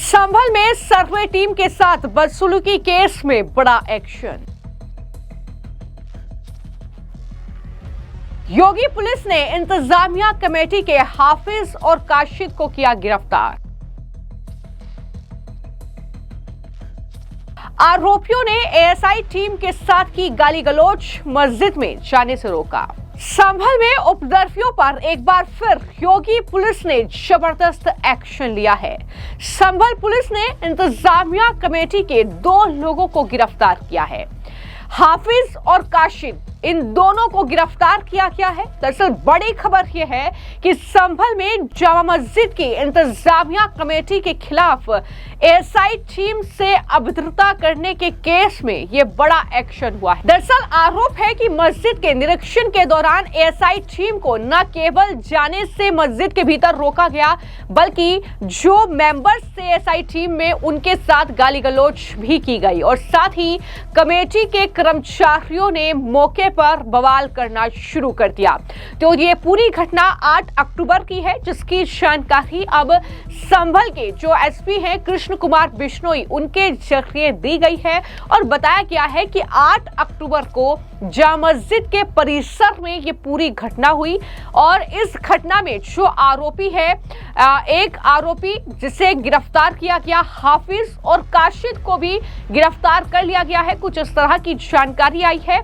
संभल में survey team के साथ बदसलूकी केस में बड़ा एक्शन। योगी पुलिस ने इंतजामिया कमेटी के हाफिज और काशिद को किया गिरफ्तार। आरोपियों ने एएसआई टीम के साथ की गाली गलौज, मस्जिद में जाने से रोका। संभल में उपद्रवियों पर एक बार फिर योगी पुलिस ने जबरदस्त एक्शन लिया है। संभल पुलिस ने इंतजामिया कमेटी के 2 लोगों को गिरफ्तार किया है। हाफिज और काशिद, इन दोनों को गिरफ्तार किया गया है। दरअसल बड़ी खबर यह है कि संभल में जामा मस्जिद की इंतजामिया कमेटी के खिलाफ एएसआई टीम से अभद्रता करने के केस में यह बड़ा एक्शन हुआ है। दरअसल आरोप है कि मस्जिद के निरीक्षण के दौरान एएसआई टीम को न केवल जाने से मस्जिद के भीतर रोका गया, बल्कि जो मेंबर्स थे एएसआई टीम में उनके साथ गाली गलौज भी की गई और साथ ही कमेटी के कर्मचारियों ने मौके पर बवाल करना शुरू कर दिया। तो ये पूरी घटना 8 अक्टूबर की है, जिसकी जानकारी अब संभल के जो एसपी हैं कृष्ण कुमार बिश्नोई, उनके जरिए दी गई है और बताया गया है कि 8 अक्टूबर को जामा मस्जिद के परिसर में ये पूरी घटना हुई और इस घटना में जो आरोपी है, एक आरोपी जिसे गिरफ्तार किया गया, हाफिज और काशिद को भी गिरफ्तार कर लिया गया है। कुछ इस तरह की जानकारी आई है।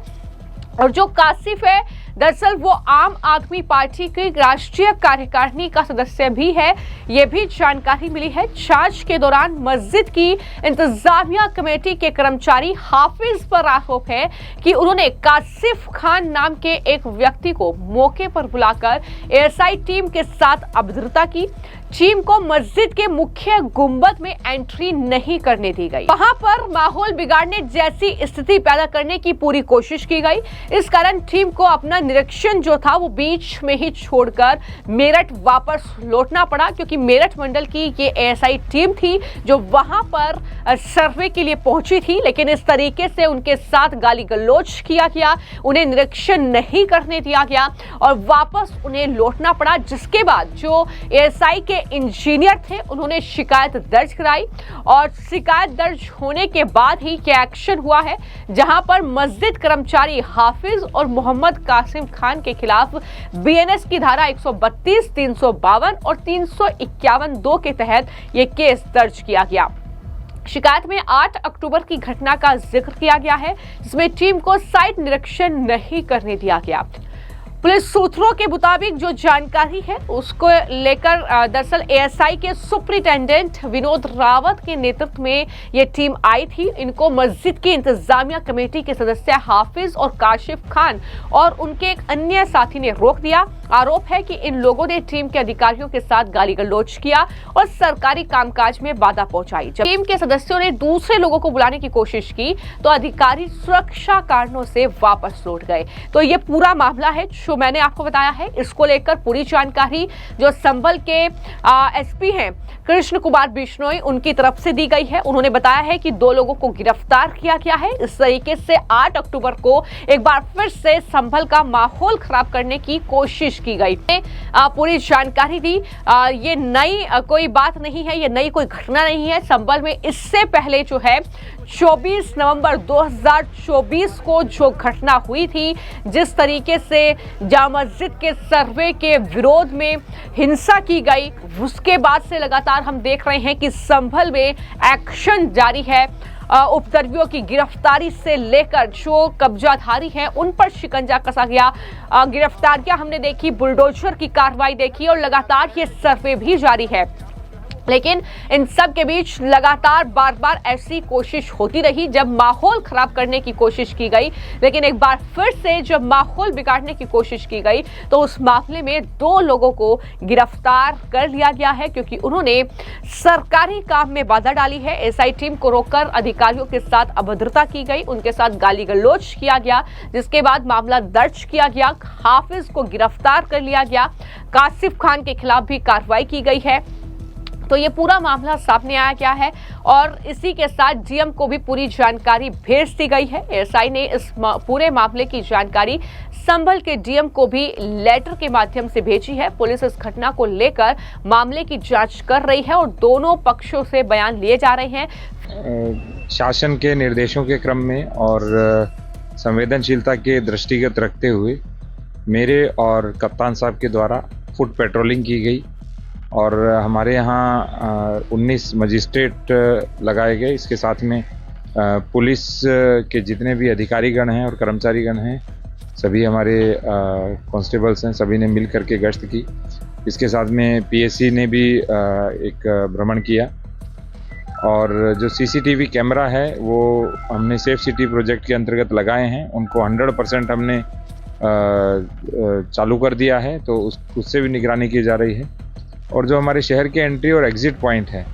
और जो कासिफ है, दरअसल वो आम आदमी पार्टी की राष्ट्रीय कार्यकारिणी का सदस्य भी है, ये भी जानकारी मिली है। जांच के दौरान मस्जिद की इंतजामिया कमेटी के कर्मचारी हाफिज पर आरोप है कि उन्होंने कासिफ खान नाम के एक व्यक्ति को मौके पर बुलाकर एएसआई टीम के साथ अभद्रता की। टीम को मस्जिद के मुख्य गुंबद में एंट्री नहीं करने दी गई। वहां पर माहौल बिगाड़ने जैसी स्थिति पैदा करने की पूरी कोशिश की गई। इस कारण टीम को अपना निरीक्षण जो था वो बीच में ही छोड़कर मेरठ वापस लौटना पड़ा, क्योंकि मेरठ मंडल की ये एएसआई टीम थी जो वहां पर सर्वे के लिए पहुंची थी, लेकिन इस तरीके से उनके साथ गाली गलौज किया गया, उन्हें निरीक्षण नहीं करने दिया गया और वापस उन्हें लौटना पड़ा। जिसके बाद जो एएसआई के इंजीनियर थे उन्होंने शिकायत दर्ज कराई और शिकायत दर्ज होने के बाद ही क्या एक्शन हुआ है, जहां पर मस्जिद कर्मचारी हाफिज और मोहम्मद कासिम खान के खिलाफ बीएनएस की धारा 132, 352 और 351 2 के तहत यह केस दर्ज किया गया। शिकायत में 8 अक्टूबर की घटना का जिक्र किया गया है, जिसमें टीम को साइट निरीक्षण नहीं करने दिया गया। पुलिस सूत्रों के मुताबिक जो जानकारी है उसको लेकर दरअसल एएसआई के सुपरिटेंडेंट विनोद रावत के नेतृत्व में ये टीम आई थी। इनको मस्जिद की इंतजामिया कमेटी के सदस्य हाफिज और काशिफ खान और उनके एक अन्य साथी ने रोक दिया। आरोप है कि इन लोगों ने टीम के अधिकारियों के साथ गाली गलौज किया और सरकारी कामकाज में बाधा पहुंचाई। जब टीम के सदस्यों ने दूसरे लोगों को बुलाने की कोशिश की तो अधिकारी सुरक्षा कारणों से वापस लौट गए। तो ये पूरा मामला है जो मैंने आपको बताया है। इसको लेकर पूरी जानकारी जो संभल के एसपी हैं कृष्ण कुमार बिश्नोई, उनकी तरफ से दी गई है। उन्होंने बताया है कि 2 लोगों को गिरफ्तार किया गया है। इस तरीके से 8 अक्टूबर को एक बार फिर से संभल का माहौल खराब करने की कोशिश की गई। पूरी जानकारी दी। ये नई कोई बात नहीं है, ये नई कोई घटना नहीं है। संभल में इससे पहले जो है 24 नवंबर 2024 को जो घटना हुई थी, जिस तरीके से जामा मस्जिद के सर्वे के विरोध में हिंसा की गई, उसके बाद से लगातार हम देख रहे हैं कि संभल में एक्शन जारी है। उपद्रवियों की गिरफ्तारी से लेकर जो कब्जाधारी हैं उन पर शिकंजा कसा गया। गिरफ्तारियां हमने देखी, बुलडोजर की कार्रवाई देखी और लगातार ये सर्वे भी जारी है। लेकिन इन सब के बीच लगातार बार बार ऐसी कोशिश होती रही जब माहौल खराब करने की कोशिश की गई। लेकिन एक बार फिर से जब माहौल बिगाड़ने की कोशिश की गई तो उस मामले में 2 लोगों को गिरफ्तार कर लिया गया है, क्योंकि उन्होंने सरकारी काम में बाधा डाली है। एएसआई टीम को रोककर अधिकारियों के साथ अभद्रता की गई, उनके साथ गाली गलौज किया गया, जिसके बाद मामला दर्ज किया गया। हाफिज को गिरफ्तार कर लिया गया। कासिफ खान के खिलाफ भी कार्रवाई की गई है। तो ये पूरा मामला सामने आया क्या है और इसी के साथ डीएम को भी पूरी जानकारी भेज दी गई है। एएसआई ने इस पूरे मामले की जानकारी संभल के डीएम को भी लेटर के माध्यम से भेजी है। पुलिस इस घटना को लेकर मामले की जांच कर रही है और दोनों पक्षों से बयान लिए जा रहे हैं। शासन के निर्देशों के क्रम में और संवेदनशीलता के दृष्टिगत रखते हुए मेरे और कप्तान साहब के द्वारा फुट पेट्रोलिंग की गई और हमारे यहाँ 19 मजिस्ट्रेट लगाए गए। इसके साथ में पुलिस के जितने भी अधिकारीगण हैं और कर्मचारीगण हैं, सभी हमारे कांस्टेबल्स हैं, सभी ने मिल करके गश्त की। इसके साथ में पीएससी ने भी एक भ्रमण किया और जो सीसीटीवी कैमरा है वो हमने सेफ सिटी प्रोजेक्ट के अंतर्गत लगाए हैं। उनको 100% हमने चालू कर दिया है, तो उससे भी निगरानी की जा रही है। और जो हमारे शहर के एंट्री और एग्जिट पॉइंट हैं,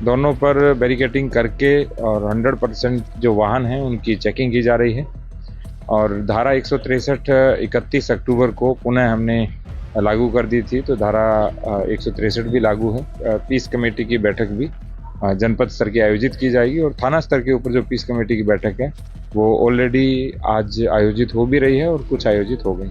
दोनों पर बैरिकेडिंग करके और 100% जो वाहन हैं उनकी चेकिंग की जा रही है। और धारा 163 31 अक्टूबर को पुनः हमने लागू कर दी थी, तो धारा 163 भी लागू है। पीस कमेटी की बैठक भी जनपद स्तर की आयोजित की जाएगी और थाना स्तर के ऊपर जो पीस कमेटी की बैठक है वो ऑलरेडी आज आयोजित हो भी रही है और कुछ आयोजित हो गई।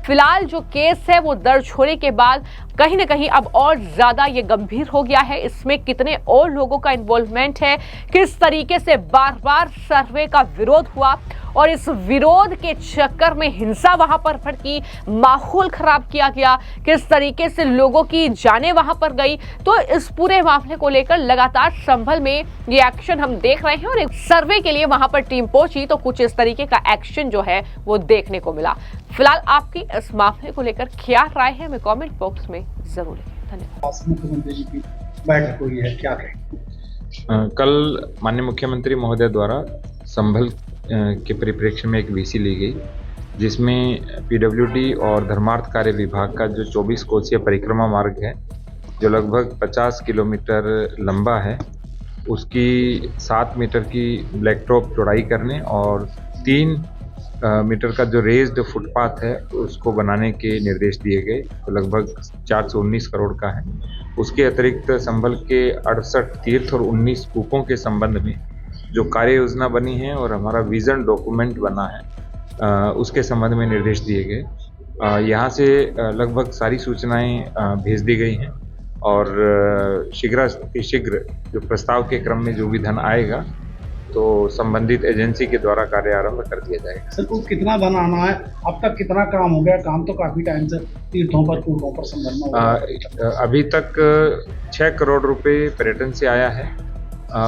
फिलहाल जो केस है वो दर्ज होने के बाद कहीं ना कहीं अब और ज्यादा ये गंभीर हो गया है। इसमें कितने और लोगों का इन्वॉल्वमेंट है, किस तरीके से बार बार सर्वे का विरोध हुआ और इस विरोध के चक्कर में हिंसा वहां पर भड़की, माहौल खराब किया गया, किस तरीके से लोगों की जानें वहां पर गई। तो इस पूरे मामले को लेकर लगातार संभल में ये एक्शन हम देख रहे हैं और एक सर्वे के लिए वहां पर टीम पहुंची तो कुछ इस तरीके का एक्शन जो है वो देखने को मिला। फिलहाल आपकी इस मामले को लेकर क्या राय है, हमें कमेंट बॉक्स में जरूर लिखें। धन्यवाद। मुख्यमंत्री जी की बैठक हुई है, क्या कहें? कल माननीय मुख्यमंत्री महोदय द्वारा संभल के परिप्रेक्ष्य में एक वीसी ली गई, जिसमें पीडब्ल्यूडी और धर्मार्थ कार्य विभाग का जो 24 कोसीय परिक्रमा मार्ग है, जो लगभग 50 किलोमीटर लंबा है, उसकी 7 मीटर की ब्लैक टॉप चौड़ाई करने और 3 मीटर का जो रेज्ड फुटपाथ है उसको बनाने के निर्देश दिए गए। तो लगभग 419 करोड़ का है। उसके अतिरिक्त संभल के 68 तीर्थ और 19 कूपों के संबंध में जो कार्य योजना बनी है और हमारा विजन डॉक्यूमेंट बना है, उसके संबंध में निर्देश दिए गए। यहाँ से लगभग सारी सूचनाएं भेज दी गई हैं और शीघ्र जो प्रस्ताव के क्रम में जो भी धन आएगा तो संबंधित एजेंसी के द्वारा कार्य आरंभ कर दिया जाएगा। सर, को कितना बनाना है, अब तक कितना काम हो गया? काम तो काफी टाइम से तीर्थों पर कूपों पर संबंध में अभी तक 6 करोड़ रुपए पर्यटन से आया है।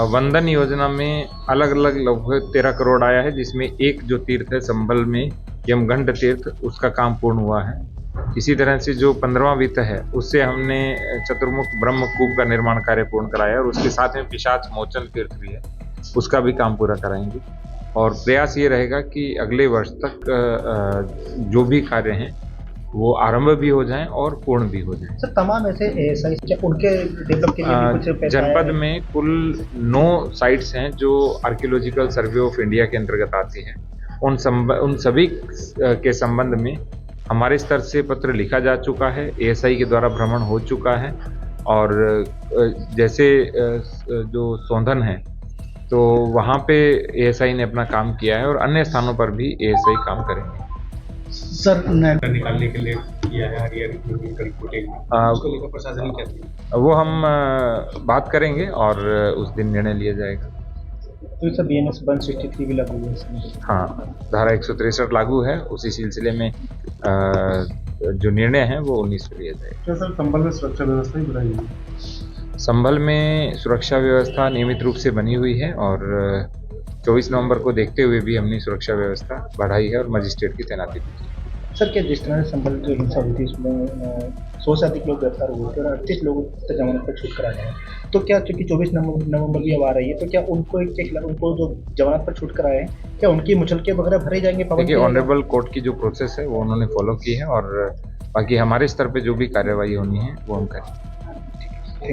वंदन योजना में अलग अलग लगभग 13 करोड़ आया है, जिसमें एक जो तीर्थ है संभल में यमगंड तीर्थ, उसका काम पूर्ण हुआ है। इसी तरह से जो 15वां वित्त है उससे हमने चतुर्मुख ब्रह्म कूप का निर्माण कार्य पूर्ण कराया और उसके साथ में पिशाच मोचन तीर्थ भी है, उसका भी काम पूरा कराएंगे। और प्रयास ये रहेगा कि अगले वर्ष तक जो भी कार्य हैं वो आरंभ भी हो जाएं और पूर्ण भी हो जाएं। सर, तमाम ऐसे एएसआई उनके डेवलप के लिए भी कुछ पैसा जनपद में कुल 9 साइट्स हैं जो आर्कियोलॉजिकल सर्वे ऑफ इंडिया के अंतर्गत आती हैं। उन सभी के संबंध में हमारे स्तर से पत्र लिखा जा चुका है, एएसआई के द्वारा भ्रमण हो चुका है और जैसे जो सौंधन है तो वहाँ पे एएसआई ने अपना काम किया है और अन्य स्थानों पर भी एएसआई काम करेंगे। सर, निकालने के लिए किया है उसको लेकर प्रशासन क्या किया? वो हम बात करेंगे और उस दिन निर्णय लिया जाएगा। तो सर, बीएनएस 163 भी लागू है इसमें? हाँ, धारा 163 लागू है। उसी सिलसिले में जो निर्णय है वो 19 को लिया जाएगा। क्या सर, संभल में सुरक्षा व्यवस्था ही बढ़ाई है? संभल में सुरक्षा व्यवस्था नियमित रूप से बनी हुई है और 24 नवंबर को देखते हुए भी हमने सुरक्षा व्यवस्था बढ़ाई है और मजिस्ट्रेट की तैनाती की है। सर, क्या जिस तरह से संभल जो हिंसा हुई थी उसमें 100 से अधिक लोग गिरफ्तार हुए थे और 38 लोगों को जमानत पर छूट कराया है, तो क्या चूंकि 24 नवंबर भी अब आ रही है तो क्या उनको जो जमानत पर छूट कराए हैं क्या उनकी मुचलके वगैरह भरे जाएंगे? देखिए, ऑनरेबल कोर्ट की जो प्रोसेस है वो उन्होंने फॉलो की है और बाकी हमारे स्तर पे जो भी कार्रवाई होनी है वो हम करें।